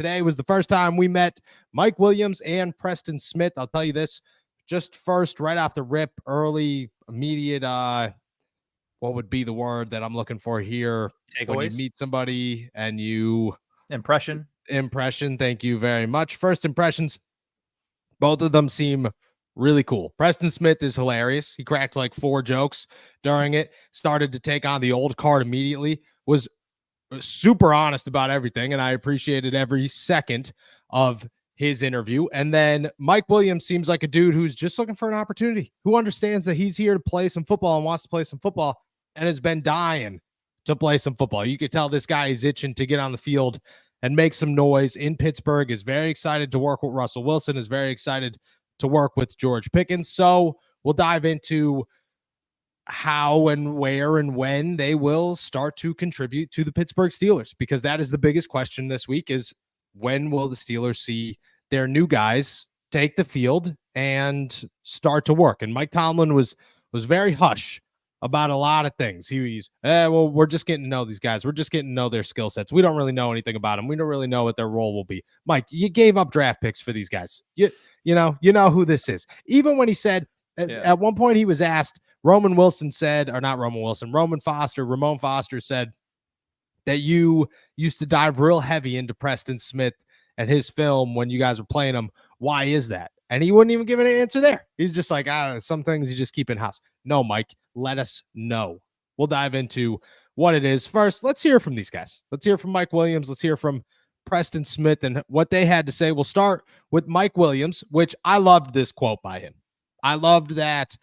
Today was the first time we met Mike Williams and Preston Smith. I'll tell you this, just first, right off the rip, early, immediate, what would be the word that I'm looking for here? Takeaways? When you meet somebody and you... Impression. Thank you very much. First impressions, both of them seem really cool. Preston Smith is hilarious. He cracked like 4 jokes during it, started to take on the old card immediately, was super honest about everything, and I appreciated every second of his interview. And then Mike Williams seems like a dude who's just looking for an opportunity, who understands that he's here to play some football and wants to play some football and has been dying to play some football. You could tell this guy is itching to get on the field and make some noise in Pittsburgh, is very excited to work with Russell Wilson, is very excited to work with George Pickens. So we'll dive into how and where and when they will start to contribute to the Pittsburgh Steelers, because that is the biggest question this week, is when will the Steelers see their new guys take the field and start to work? And Mike Tomlin was very hush about a lot of things. He's, well, we're just getting to know these guys. We're just getting to know their skill sets. We don't really know anything about them. We don't really know what their role will be. Mike, you gave up draft picks for these guys. You know who this is. Even when he said, at one point he was asked, Ramon Foster said that you used to dive real heavy into Preston Smith and his film when you guys were playing him. Why is that? And he wouldn't even give an answer there. He's just like, I don't know, some things you just keep in-house. No, Mike, let us know. We'll dive into what it is. First, let's hear from these guys. Let's hear from Mike Williams. Let's hear from Preston Smith and what they had to say. We'll start with Mike Williams, which I loved this quote by him. I loved that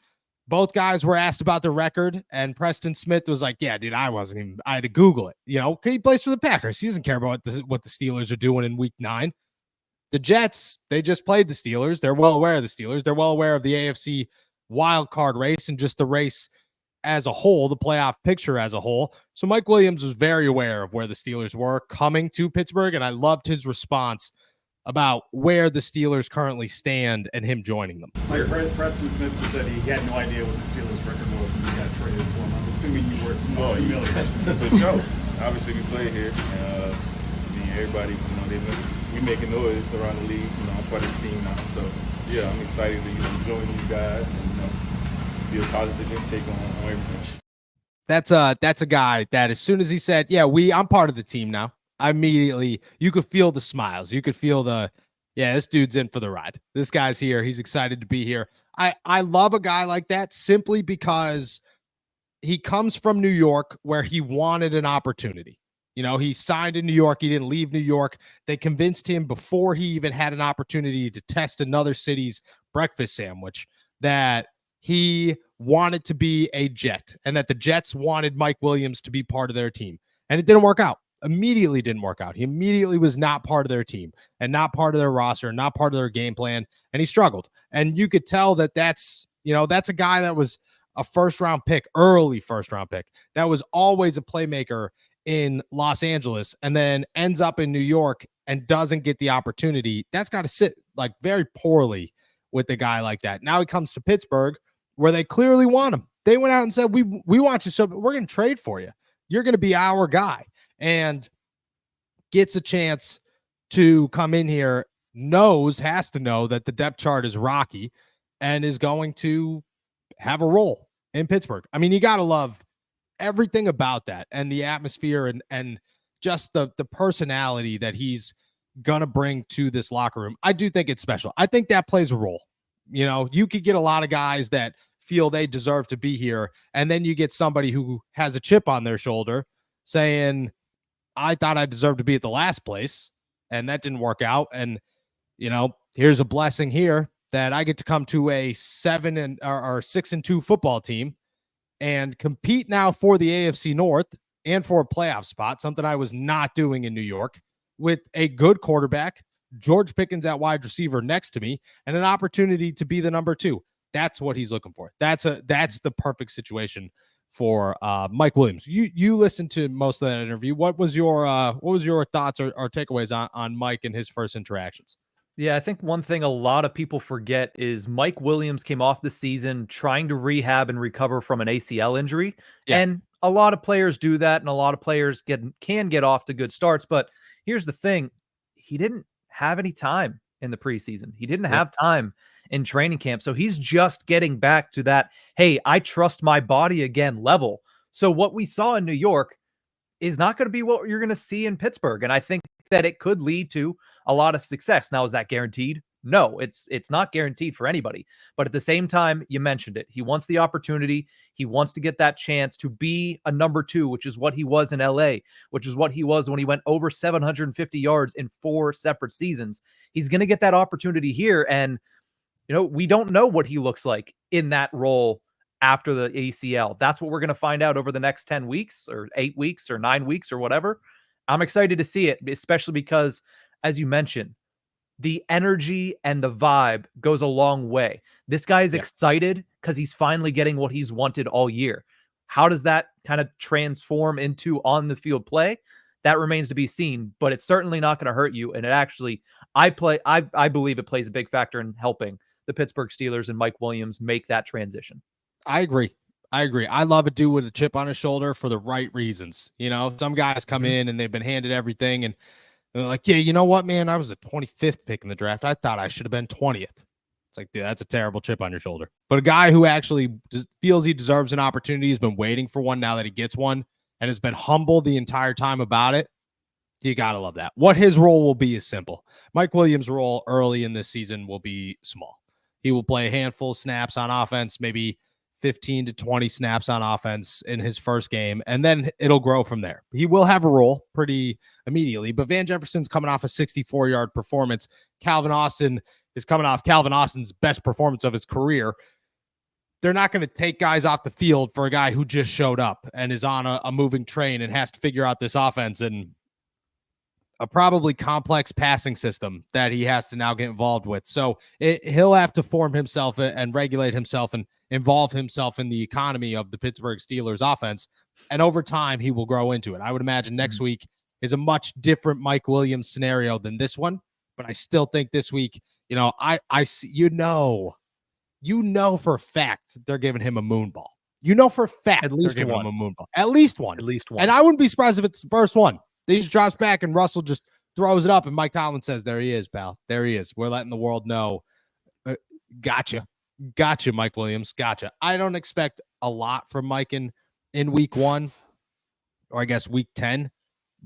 both guys were asked about the record, and Preston Smith was like, yeah, dude, I had to Google it. He plays for the Packers. He doesn't care about what the Steelers are doing in week 9. The Jets, they just played the Steelers. They're well aware of the Steelers. They're well aware of the AFC wild card race and just the race as a whole, the playoff picture as a whole. So Mike Williams was very aware of where the Steelers were coming to Pittsburgh, and I loved his response about where the Steelers currently stand and him joining them. Like Preston Smith said he had no idea what the Steelers record was when he got traded for him. I'm assuming you were more familiar. For sure. Obviously, we play here. Everybody, we making noise around the league. I'm part of the team now. So, yeah, I'm excited to join these guys and be a positive intake on everything. That's a guy that as soon as he said, yeah, I'm part of the team now, immediately you could feel the smiles. You could feel this dude's in for the ride. This guy's here. He's excited to be here. I love a guy like that simply because he comes from New York where he wanted an opportunity. He signed in New York. He didn't leave New York. They convinced him before he even had an opportunity to test another city's breakfast sandwich that he wanted to be a Jet and that the Jets wanted Mike Williams to be part of their team. And it didn't work out. Immediately didn't work out. He immediately was not part of their team and not part of their roster, not part of their game plan. And he struggled. And you could tell that that's a guy that was a early first round pick. That was always a playmaker in Los Angeles and then ends up in New York and doesn't get the opportunity. That's got to sit like very poorly with a guy like that. Now he comes to Pittsburgh where they clearly want him. They went out and said, we want you, so we're going to trade for you. You're going to be our guy. And gets a chance to come in here, has to know that the depth chart is rocky and is going to have a role in Pittsburgh. I mean, you got to love everything about that and the atmosphere and just the personality that he's going to bring to this locker room. I do think it's special. I think that plays a role. You could get a lot of guys that feel they deserve to be here, and then you get somebody who has a chip on their shoulder saying, I thought I deserved to be at the last place, and that didn't work out. And, here's a blessing here that I get to come to a 6-2 football team and compete now for the AFC North and for a playoff spot, something I was not doing in New York, with a good quarterback, George Pickens at wide receiver next to me, and an opportunity to be the number 2. That's what he's looking for. That's the perfect situation for Mike Williams. You listened to most of that interview. What was your thoughts or takeaways on Mike and his first interactions? Yeah, I think one thing a lot of people forget is Mike Williams came off the season trying to rehab and recover from an ACL injury. Yeah. And a lot of players do that, and a lot of players can get off to good starts. But here's the thing. he didn't have any time in the preseason. He didn't have time in training camp. So he's just getting back to that, hey, I trust my body again level. So what we saw in New York is not going to be what you're going to see in Pittsburgh. And I think that it could lead to a lot of success. Now, is that guaranteed? No, it's not guaranteed for anybody. But at the same time, you mentioned it. He wants the opportunity. He wants to get that chance to be a number 2, which is what he was in LA, which is what he was when he went over 750 yards in 4 separate seasons. He's going to get that opportunity here. And, we don't know what he looks like in that role after the ACL. That's what we're going to find out over the next 10 weeks or 8 weeks or 9 weeks or whatever. I'm excited to see it, especially because, as you mentioned, the energy and the vibe goes a long way. This guy is excited because he's finally getting what he's wanted all year. How does that kind of transform into on the field play? That remains to be seen, but it's certainly not going to hurt you. And it actually, I believe it plays a big factor in helping the Pittsburgh Steelers and Mike Williams make that transition. I agree. I love a dude with a chip on his shoulder for the right reasons. Some guys come in and they've been handed everything and they're like, yeah, you know what, man? I was the 25th pick in the draft. I thought I should have been 20th. It's like, dude, that's a terrible chip on your shoulder. But a guy who actually feels he deserves an opportunity, has been waiting for one now that he gets one, and has been humble the entire time about it. You got to love that. What his role will be is simple. Mike Williams' role early in this season will be small. He will play a handful of snaps on offense, maybe 15 to 20 snaps on offense in his first game, and then it'll grow from there. He will have a role pretty immediately, but Van Jefferson's coming off a 64-yard performance. Calvin Austin is coming off Calvin Austin's best performance of his career. They're not going to take guys off the field for a guy who just showed up and is on a moving train and has to figure out this offense and a probably complex passing system that he has to now get involved with. So he'll have to form himself and regulate himself and involve himself in the economy of the Pittsburgh Steelers offense. And over time, he will grow into it. I would imagine next week is a much different Mike Williams scenario than this one. But I still think this week, I for a fact they're giving him a moon ball. For a fact at least they're giving one. him a moon ball. At least one. And I wouldn't be surprised if it's the first one. He just drops back and Russell just throws it up and Mike Tomlin says, there he is, pal. There he is. We're letting the world know. Gotcha, Mike Williams. Gotcha. I don't expect a lot from Mike in week 1, or I guess week 10,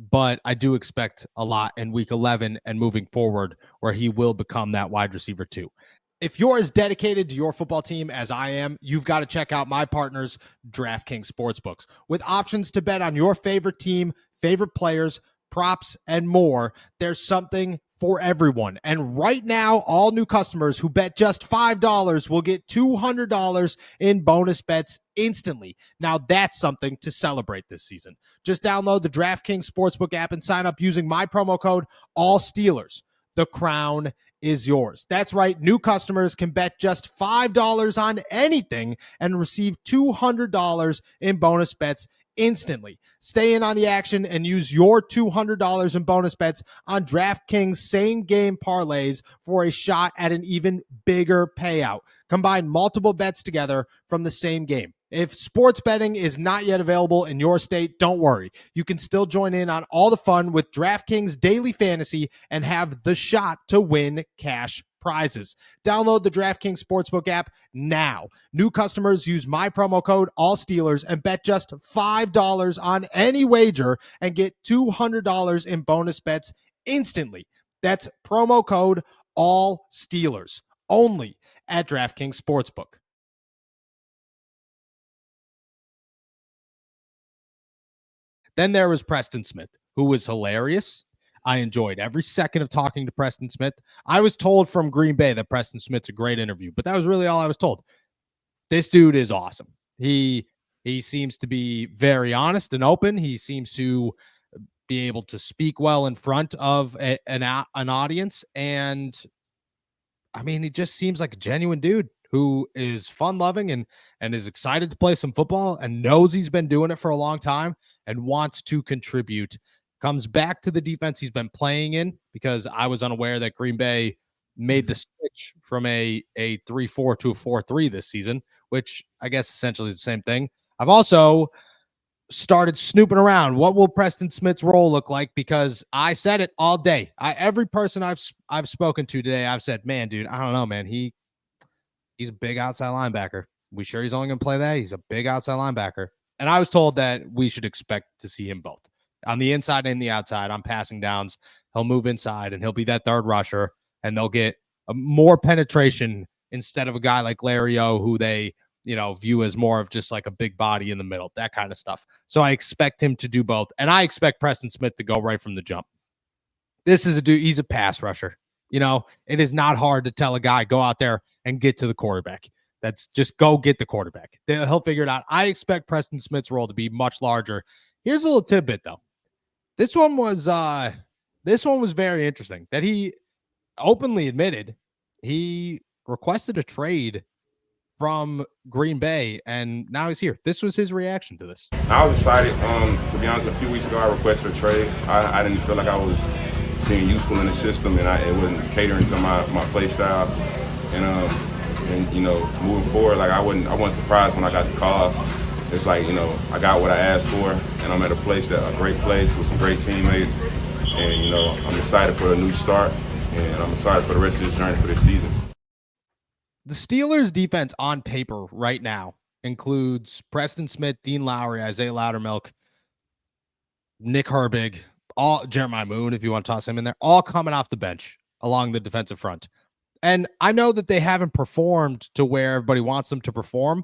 but I do expect a lot in week 11 and moving forward where he will become that wide receiver 2. If you're as dedicated to your football team as I am, you've got to check out my partners, DraftKings Sportsbooks. With options to bet on your favorite team, favorite players, props, and more, there's something for everyone. And right now, all new customers who bet just $5 will get $200 in bonus bets instantly. Now that's something to celebrate this season. Just download the DraftKings Sportsbook app and sign up using my promo code ALLSTEELERS. The crown is yours. That's right. New customers can bet just $5 on anything and receive $200 in bonus bets instantly. Stay in on the action and use your $200 in bonus bets on DraftKings same game parlays for a shot at an even bigger payout. Combine multiple bets together from the same game. If sports betting is not yet available in your state, don't worry. You can still join in on all the fun with DraftKings Daily Fantasy and have the shot to win cash prizes. Download the DraftKings Sportsbook app now. New customers use my promo code ALLSTEELERS and bet just $5 on any wager and get $200 in bonus bets instantly. That's promo code ALLSTEELERS only at DraftKings Sportsbook. Then there was Preston Smith, who was hilarious. I enjoyed every second of talking to Preston Smith. I was told from Green Bay that Preston Smith's a great interview, but that was really all I was told. This dude is awesome. He seems to be very honest and open. He seems to be able to speak well in front of an audience. And I mean, he just seems like a genuine dude who is fun-loving and is excited to play some football and knows he's been doing it for a long time and wants to contribute. Comes back to the defense he's been playing in, because I was unaware that Green Bay made the switch from a 3-4 to a 4-3 this season, which I guess essentially is the same thing. I've also started snooping around. What will Preston Smith's role look like? Because I said it all day. Every person I've spoken to today, I've said, man, dude, I don't know, man. He's a big outside linebacker. We sure he's only going to play that? He's a big outside linebacker. And I was told that we should expect to see him both on the inside and the outside on passing downs. He'll move inside and he'll be that third rusher, and they'll get more penetration instead of a guy like Larry O, who they, view as more of just like a big body in the middle, that kind of stuff. So I expect him to do both. And I expect Preston Smith to go right from the jump. This is a dude, he's a pass rusher. It is not hard to tell a guy, go out there and get to the quarterback. That's just go get the quarterback. He'll figure it out. I expect Preston Smith's role to be much larger. Here's a little tidbit, though. This one was very interesting that he openly admitted he requested a trade from Green Bay, and now he's here. This was his reaction to this. I was excited. To be honest, a few weeks ago, I requested a trade. I didn't feel like I was being useful in the system, and it wasn't catering to my play style. And moving forward, like I wasn't surprised when I got the call. It's like, I got what I asked for, and I'm at a great place with some great teammates. And, I'm excited for a new start, and I'm excited for the rest of this journey for this season. The Steelers' defense on paper right now includes Preston Smith, Dean Lowry, Isaiah Loudermilk, Nick Herbig, all Jeremiah Moon, if you want to toss him in there, all coming off the bench along the defensive front. And I know that they haven't performed to where everybody wants them to perform,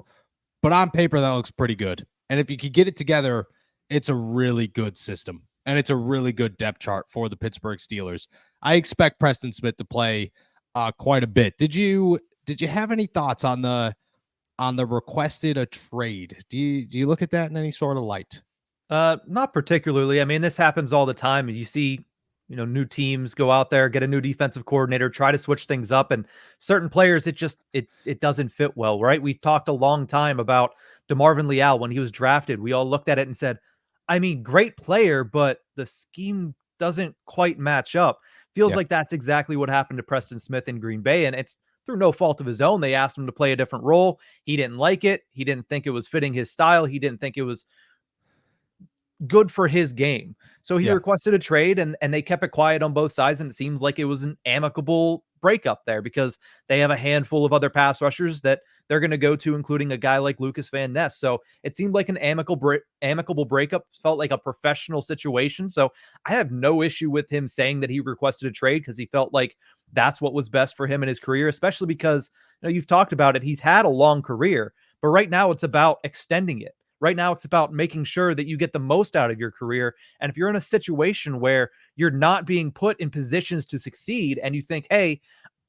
but on paper, that looks pretty good. And if you could get it together, it's a really good system. And it's a really good depth chart for the Pittsburgh Steelers. I expect Preston Smith to play quite a bit. Did you have any thoughts on the requested a trade? Do you look at that in any sort of light? Not particularly. I mean, this happens all the time. You see, new teams go out there, get a new defensive coordinator, try to switch things up, and certain players, it doesn't fit well, right? We've talked a long time about DeMarvin Leal when he was drafted. We all looked at it and said, I mean, great player, but the scheme doesn't quite match up. Feels like that's exactly what happened to Preston Smith in Green Bay, and it's through no fault of his own. They asked him to play a different role. He didn't like it. He didn't think it was fitting his style. He didn't think it was good for his game. So he requested a trade, and they kept it quiet on both sides. And it seems like it was an amicable breakup there because they have a handful of other pass rushers that they're going to go to, including a guy like Lucas Van Ness. So it seemed like an amicable breakup, felt like a professional situation. So I have no issue with him saying that he requested a trade because he felt like that's what was best for him in his career, especially because you've talked about it. He's had a long career, but right now it's about extending it. Right now, it's about making sure that you get the most out of your career. And if you're in a situation where you're not being put in positions to succeed and you think, hey,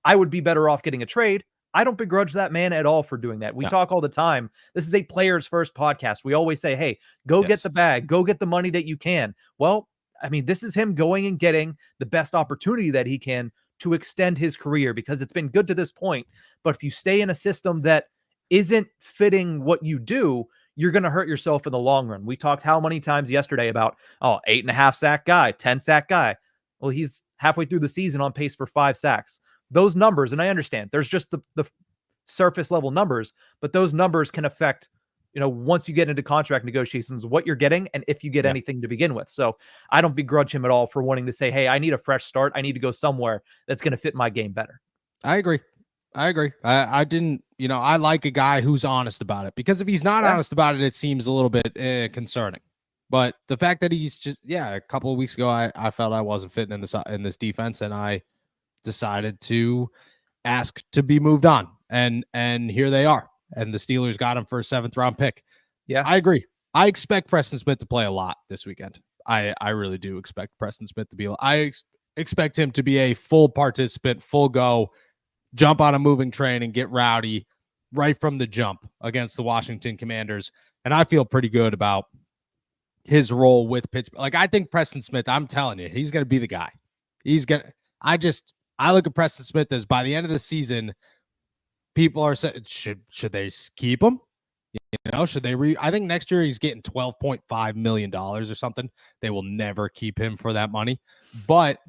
I would be better off getting a trade, I don't begrudge that man at all for doing that. We talk all the time. This is a players first podcast. We always say, hey, go get the bag, go get the money that you can. Well, I mean, this is him going and getting the best opportunity that he can to extend his career because it's been good to this point. But if you stay in a system that isn't fitting what you do, you're going to hurt yourself in the long run. We talked how many times yesterday about, 8.5 sack guy, 10 sack guy. Well, he's halfway through the season on pace for 5 sacks. Those numbers, and I understand there's just the surface level numbers, but those numbers can affect, once you get into contract negotiations, what you're getting and if you get anything to begin with. So I don't begrudge him at all for wanting to say, hey, I need a fresh start. I need to go somewhere that's going to fit my game better. I agree. I didn't, I like a guy who's honest about it, because if he's not honest about it, it seems a little bit concerning. But the fact that he's just, a couple of weeks ago, I felt I wasn't fitting in this defense, and I decided to ask to be moved on, and here they are, and the Steelers got him for a 7th round pick. Yeah, I agree. I expect Preston Smith to play a lot this weekend. I really do expect Preston Smith to be. I expect him to be a full participant, full go. Jump on a moving train and get rowdy right from the jump against the Washington Commanders. And I feel pretty good about his role with Pittsburgh. Like, I think Preston Smith, I'm telling you, he's going to be the guy. I look at Preston Smith as by the end of the season, people are saying, should they keep him? Should they I think next year he's getting $12.5 million or something. They will never keep him for that money. But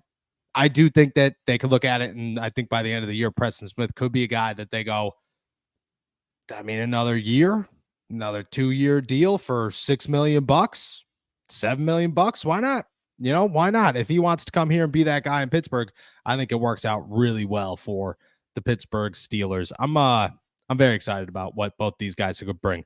I do think that they could look at it, and I think by the end of the year, Preston Smith could be a guy that they go, another year, Another 2-year deal for $6 million, $7 million. Why not? You know, why not? If he wants to come here and be that guy in Pittsburgh, I think it works out really well for the Pittsburgh Steelers. I'm very excited about what both these guys could bring.